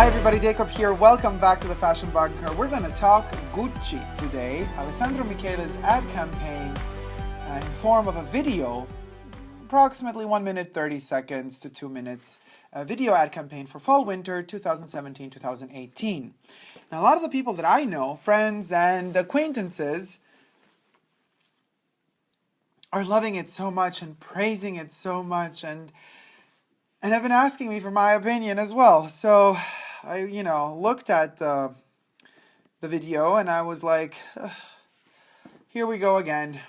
Hi everybody, Dacob here. Welcome back to the Fashion Bunker. We're going to talk Gucci today. Alessandro Michele's ad campaign in form of a video, approximately 1 minute 30 seconds to 2 minutes, a video ad campaign for fall-winter 2017-2018. Now a lot of the people that I know, friends and acquaintances, are loving it so much and praising it so much and have been asking me for my opinion as well. So I, looked at the video and I was like, here we go again.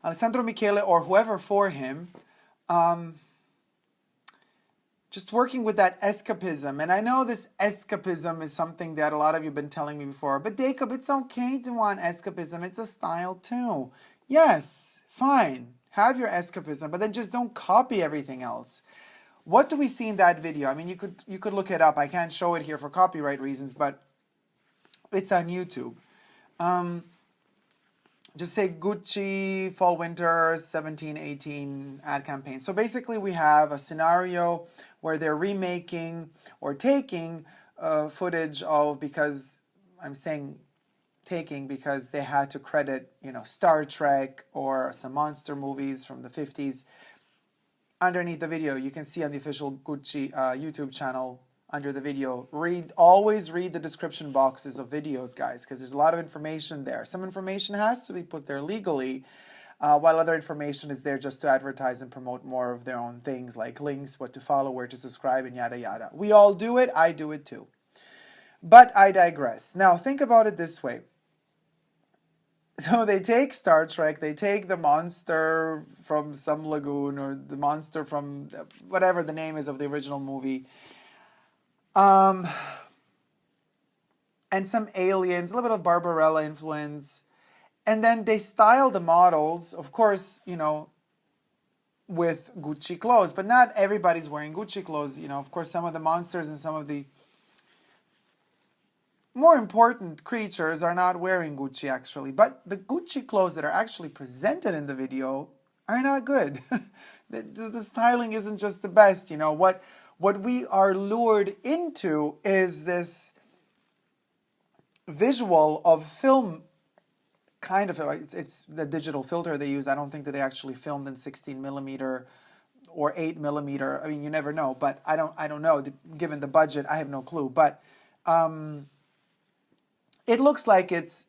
Alessandro Michele or whoever for him, just working with that escapism. And I know this escapism is something that a lot of you have been telling me before, but Dacob, it's okay to want escapism. It's a style too. Yes, fine. Have your escapism, but then just don't copy everything else. What do we see in that video? I mean, you could look it up. I can't show it here for copyright reasons, but it's on YouTube. Just say Gucci Fall-Winter 17-18 ad campaign. So basically we have a scenario where they're remaking or taking footage of, because I'm saying taking because they had to credit, Star Trek or some monster movies from the 50s. Underneath the video, you can see on the official Gucci YouTube channel, under the video, always read the description boxes of videos, guys, because there's a lot of information there. Some information has to be put there legally, while other information is there just to advertise and promote more of their own things, like links, what to follow, where to subscribe, and yada yada. We all do it. I do it too. But I digress. Now, think about it this way. So they take Star Trek, they take the monster from some lagoon, or the monster from whatever the name is of the original movie, and some aliens, a little bit of Barbarella influence, and then they style the models, of course, with Gucci clothes, but not everybody's wearing Gucci clothes. Of course, some of the monsters and some of the more important creatures are not wearing Gucci actually, but the Gucci clothes that are actually presented in the video are not good. the styling isn't just the best. What we are lured into is this visual of film, kind of. It's the digital filter they use. I don't think that they actually filmed in 16mm or 8mm. I mean, you never know, but I don't know. Given the budget, I have no clue. But it looks like it's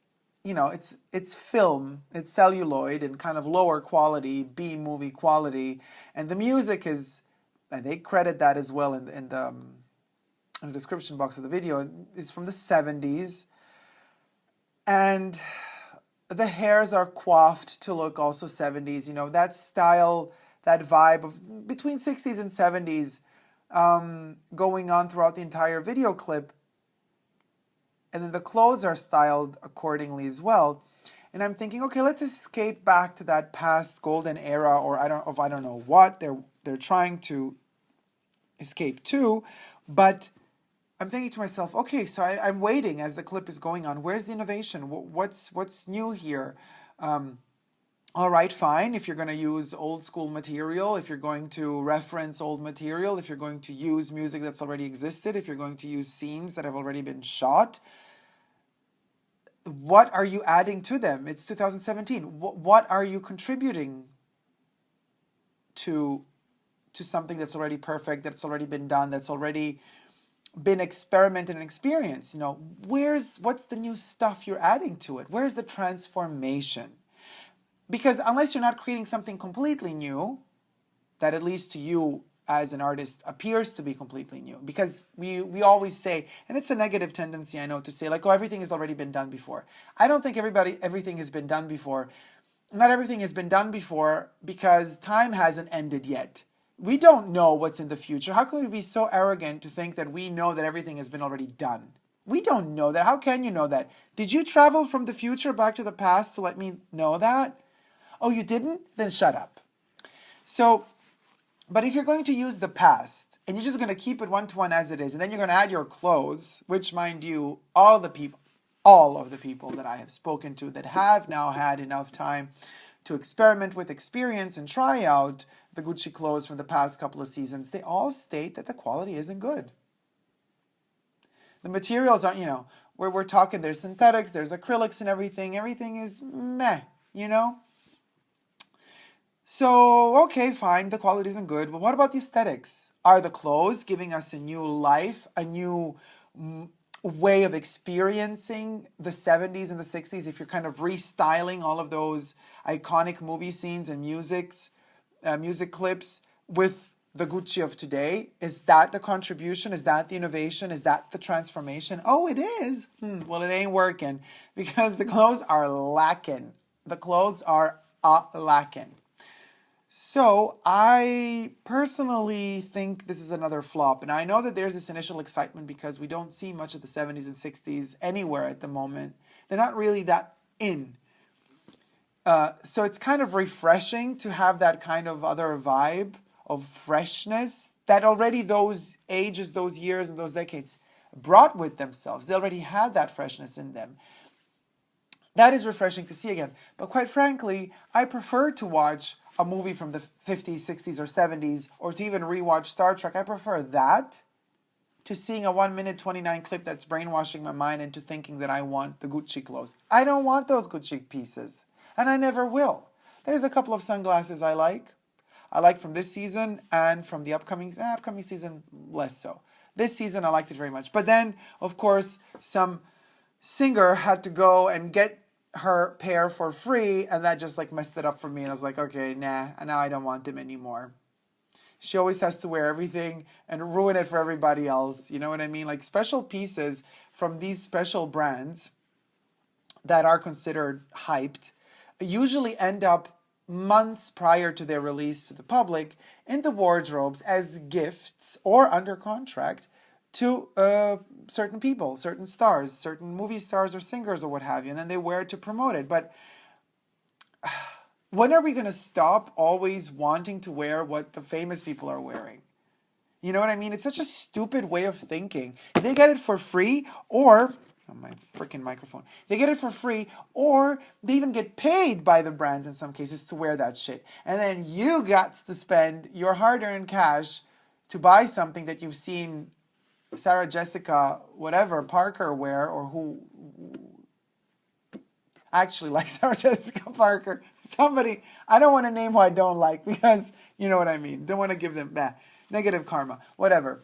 film, it's celluloid and kind of lower quality, B movie quality, and the music is, and they credit that as well in the description box of the video, is from the 70s, and the hairs are coiffed to look also 70s. That style, that vibe of between 60s and 70s going on throughout the entire video clip. And then the clothes are styled accordingly as well. And I'm thinking, okay, let's escape back to that past golden era, or I don't know what they're trying to escape to. But I'm thinking to myself, okay, so I'm waiting as the clip is going on. Where's the innovation? What's new here? All right, fine. If you're going to use old school material, if you're going to reference old material, if you're going to use music that's already existed, if you're going to use scenes that have already been shot, what are you adding to them? It's 2017. What are you contributing to something that's already perfect, that's already been done, that's already been experimented and experienced? What's the new stuff you're adding to it? Where's the transformation? Because unless you're not creating something completely new, that at least to you as an artist appears to be completely new. Because we always say, and it's a negative tendency I know to say, like, oh, everything has already been done before. I don't think everything has been done before. Not everything has been done before because time hasn't ended yet. We don't know what's in the future. How can we be so arrogant to think that we know that everything has been already done? We don't know that. How can you know that? Did you travel from the future back to the past to let me know that? Oh, you didn't? Then shut up. So, but if you're going to use the past and you're just going to keep it one-to-one as it is, and then you're going to add your clothes, which, mind you, all of the people that I have spoken to that have now had enough time to experiment with, experience, and try out the Gucci clothes from the past couple of seasons, they all state that the quality isn't good. The materials aren't, where we're talking, there's synthetics, there's acrylics and everything. Everything is meh, So, okay, fine, the quality isn't good, but what about the aesthetics? Are the clothes giving us a new life, a new way of experiencing the 70s and the 60s? If you're kind of restyling all of those iconic movie scenes and music clips with the Gucci of today, is that the contribution? Is that the innovation? Is that the transformation? Oh, it is. Well, it ain't working because the clothes are lacking. The clothes are lacking. So I personally think this is another flop. And I know that there's this initial excitement because we don't see much of the 70s and 60s anywhere at the moment. They're not really that in. So it's kind of refreshing to have that kind of other vibe of freshness that already those ages, those years, and those decades brought with themselves. They already had that freshness in them. That is refreshing to see again. But quite frankly, I prefer to watch a movie from the 50s, 60s, or 70s, or to even rewatch Star Trek. I prefer that to seeing a 1-minute 29 clip that's brainwashing my mind into thinking that I want the Gucci clothes. I don't want those Gucci pieces, and I never will. There's a couple of sunglasses I like. I like from this season and from the upcoming season, less so. This season, I liked it very much. But then, of course, some singer had to go and get her pair for free, and that just like messed it up for me. And I was like, okay, nah, now I don't want them anymore. She always has to wear everything and ruin it for everybody else. You know what I mean? Like special pieces from these special brands that are considered hyped usually end up months prior to their release to the public in the wardrobes as gifts or under contract to certain people, certain stars, certain movie stars or singers or what have you, and then they wear it to promote it. But when are we going to stop always wanting to wear what the famous people are wearing? You know what I mean? It's such a stupid way of thinking. If they get it for free, or my freaking microphone. They get it for free, or they even get paid by the brands in some cases to wear that shit. And then you got to spend your hard-earned cash to buy something that you've seen Sarah Jessica, whatever, Parker wear, or who actually like Sarah Jessica Parker. Somebody, I don't want to name who I don't like because you know what I mean. Don't want to give them negative karma, whatever.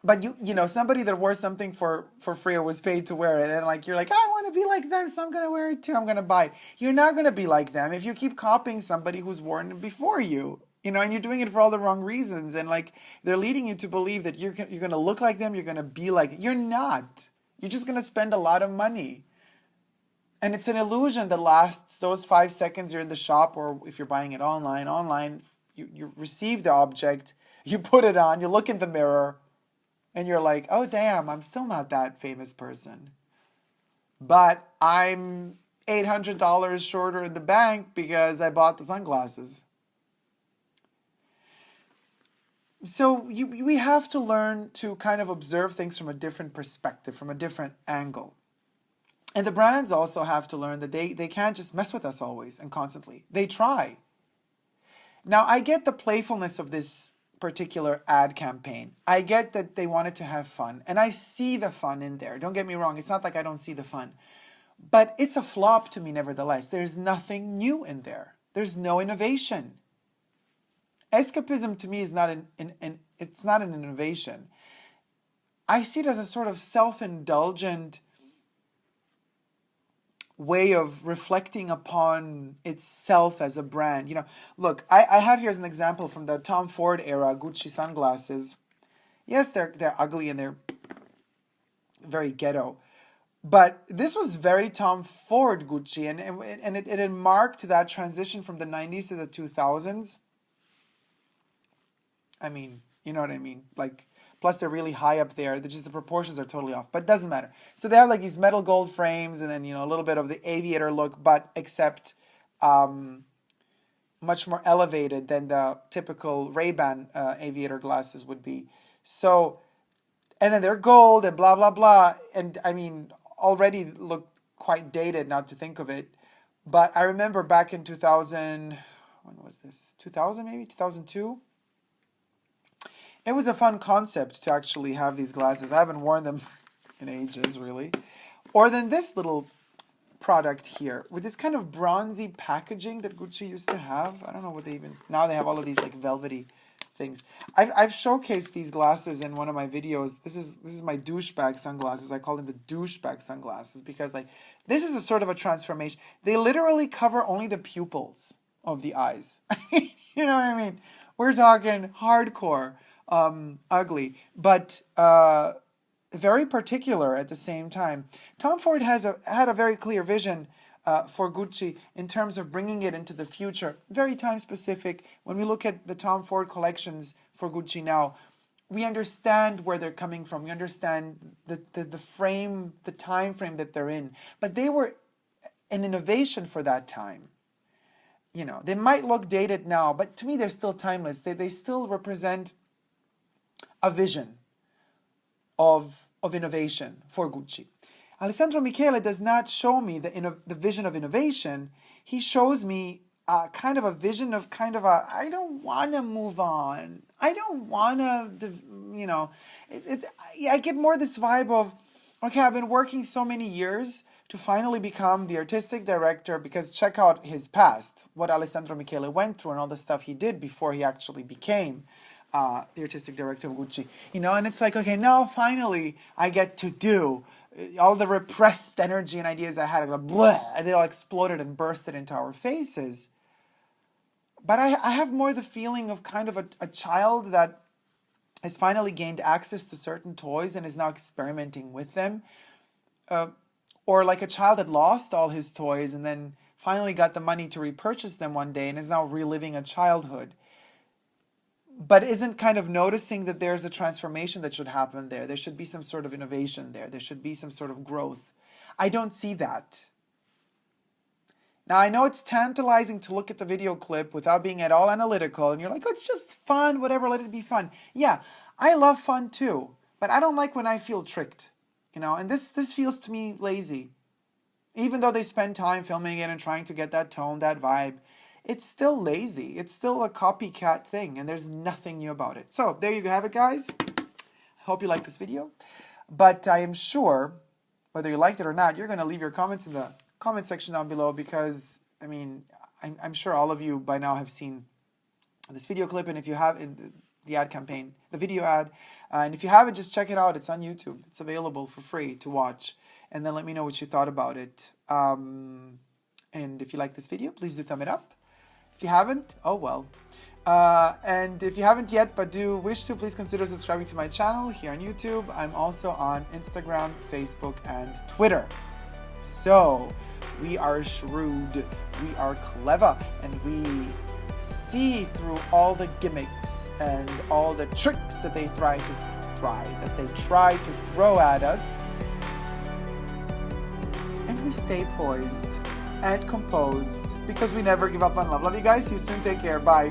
But you know, somebody that wore something for free or was paid to wear it, and like you're like, I want to be like them, so I'm gonna wear it too. I'm gonna buy it. You're not gonna be like them if you keep copying somebody who's worn it before you. You know, and you're doing it for all the wrong reasons, and like they're leading you to believe that you're gonna look like them, you're gonna be like. You're not. You're just gonna spend a lot of money, and it's an illusion that lasts those 5 seconds you're in the shop, or if you're buying it online. Online, you receive the object, you put it on, you look in the mirror, and you're like, oh damn, I'm still not that famous person, but I'm $800 shorter in the bank because I bought the sunglasses. So we have to learn to kind of observe things from a different perspective, from a different angle. And the brands also have to learn that they can't just mess with us always and constantly. They try. Now, I get the playfulness of this particular ad campaign. I get that they wanted to have fun, and I see the fun in there. Don't get me wrong. It's not like I don't see the fun. But it's a flop to me nevertheless. There's nothing new in there. There's no innovation. Escapism to me is not it's not an innovation. I see it as a sort of self-indulgent way of reflecting upon itself as a brand. You know, look, I have here as an example from the Tom Ford era Gucci sunglasses. Yes, they're ugly and they're very ghetto, but this was very Tom Ford Gucci, and it had marked that transition from the 90s to the 2000s. I mean, you know what I mean? Like, plus they're really high up there. The proportions are totally off, but it doesn't matter. So they have like these metal gold frames, and then, you know, a little bit of the aviator look, but except much more elevated than the typical Ray-Ban aviator glasses would be. So, and then they're gold and blah, blah, blah. And I mean, already look quite dated now to think of it. But I remember back in 2000, when was this? 2000 maybe? 2002? It was a fun concept to actually have these glasses. I haven't worn them in ages, really. Or then this little product here with this kind of bronzy packaging that Gucci used to have. I don't know what they even, now they have all of these like velvety things. I've showcased these glasses in one of my videos. This is my douchebag sunglasses. I call them the douchebag sunglasses because like this is a sort of a transformation. They literally cover only the pupils of the eyes. You know what I mean? We're talking hardcore ugly, but very particular at the same time. Tom Ford had a very clear vision for Gucci in terms of bringing it into the future. Very time specific. When we look at the Tom Ford collections for Gucci now, we understand where they're coming from. We understand the frame, the time frame that they're in. But they were an innovation for that time. You know, they might look dated now, but to me they're still timeless. They still represent a vision of innovation for Gucci. Alessandro Michele does not show me the vision of innovation. He shows me kind of a vision of I don't want to move on. I don't want to, you know, I get more this vibe of, okay, I've been working so many years to finally become the artistic director, because check out his past, what Alessandro Michele went through and all the stuff he did before he actually became the artistic director of Gucci. You know, and it's like, okay, now finally I get to do all the repressed energy and ideas I had, blah, and it all exploded and bursted into our faces. But I have more the feeling of kind of a child that has finally gained access to certain toys and is now experimenting with them. Or like a child that lost all his toys and then finally got the money to repurchase them one day and is now reliving a childhood, but isn't kind of noticing that there's a transformation that should happen there. There should be some sort of innovation there. There should be some sort of growth. I don't see that. Now, I know it's tantalizing to look at the video clip without being at all analytical, and you're like, oh, it's just fun, whatever, let it be fun. Yeah, I love fun too, but I don't like when I feel tricked. You know, and this feels to me lazy. Even though they spend time filming it and trying to get that tone, that vibe, it's still lazy. It's still a copycat thing, and there's nothing new about it. So there you have it, guys. I hope you liked this video. But I am sure, whether you liked it or not, you're going to leave your comments in the comment section down below, because, I mean, I'm sure all of you by now have seen this video clip, and if you have in the ad campaign, the video ad, and if you haven't, just check it out. It's on YouTube. It's available for free to watch, and then let me know what you thought about it. And if you like this video, please do thumb it up. If you haven't, oh well. And if you haven't yet but do wish to, please consider subscribing to my channel here on YouTube. I'm also on Instagram, Facebook, and Twitter. So we are shrewd, we are clever, and we see through all the gimmicks and all the tricks that they try to throw at us, and we stay poised and composed because we never give up on love. Love you guys. See you soon. Take care. Bye.